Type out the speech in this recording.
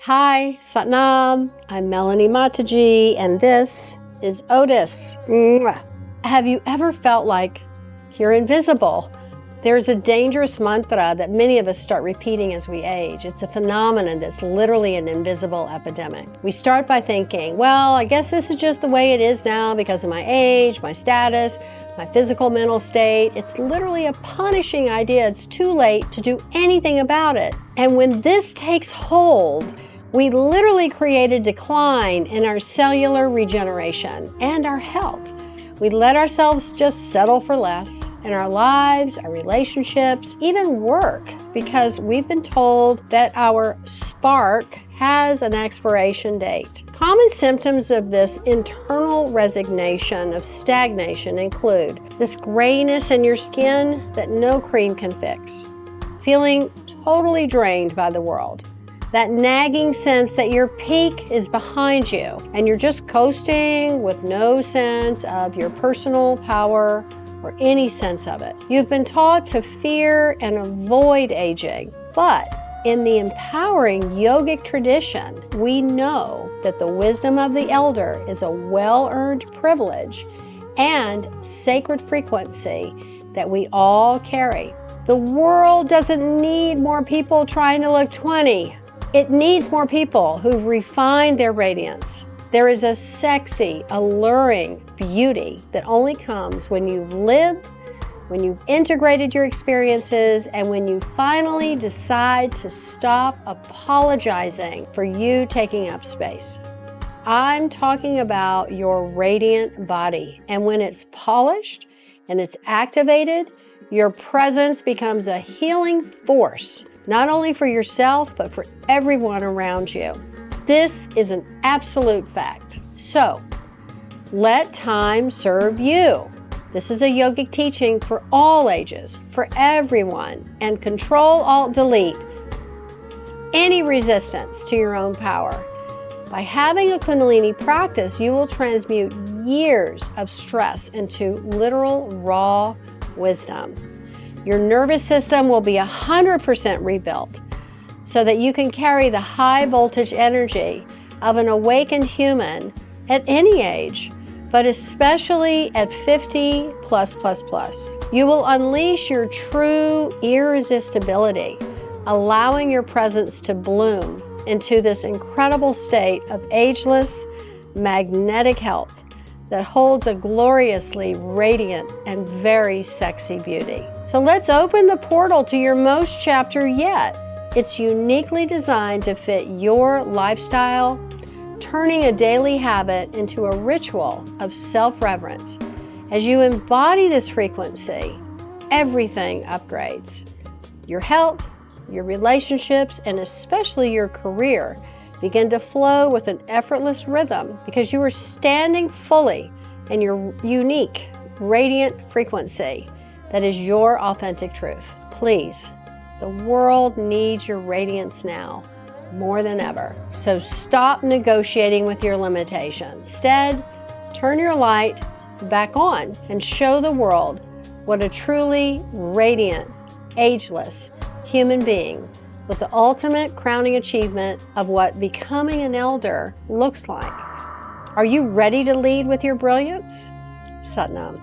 Hi, Satnam. I'm Melanie Mataji, and this is Otis. Mwah. Have you ever felt like you're invisible? There's a dangerous mantra that many of us start repeating as we age. It's a phenomenon that's literally an invisible epidemic. We start by thinking, well, I guess this is just the way it is now because of my age, my status, my physical mental state. It's literally a punishing idea. It's too late to do anything about it. And when this takes hold, we literally create a decline in our cellular regeneration and our health. We let ourselves just settle for less in our lives, our relationships, even work, because we've been told that our spark has an expiration date. Common symptoms of this internal resignation, of stagnation, include this grayness in your skin that no cream can fix, feeling totally drained by the world, that nagging sense that your peak is behind you and you're just coasting with no sense of your personal power or any sense of it. You've been taught to fear and avoid aging, but in the empowering yogic tradition, we know that the wisdom of the elder is a well-earned privilege and sacred frequency that we all carry. The world doesn't need more people trying to look 20. It needs more people who've refined their radiance. There is a sexy, alluring beauty that only comes when you've lived, when you've integrated your experiences, and when you finally decide to stop apologizing for you taking up space. I'm talking about your radiant body. And when it's polished and it's activated, your presence becomes a healing force, not only for yourself, but for everyone around you. This is an absolute fact. So, let time serve you. This is a yogic teaching for all ages, for everyone, and Control-Alt-Delete any resistance to your own power. By having a Kundalini practice, you will transmute years of stress into literal raw wisdom. Your nervous system will be 100% rebuilt so that you can carry the high voltage energy of an awakened human at any age, but especially at 50 plus. You will unleash your true irresistibility, allowing your presence to bloom into this incredible state of ageless, magnetic health that holds a gloriously radiant and very sexy beauty. So let's open the portal to your most chapter yet. It's uniquely designed to fit your lifestyle, turning a daily habit into a ritual of self-reverence. As you embody this frequency, everything upgrades. Your health, your relationships, and especially your career begin to flow with an effortless rhythm because you are standing fully in your unique, radiant frequency that is your authentic truth. Please, the world needs your radiance now more than ever. So stop negotiating with your limitations. Instead, turn your light back on and show the world what a truly radiant, ageless human being with the ultimate crowning achievement of what becoming an elder looks like. Are you ready to lead with your brilliance? Satnam.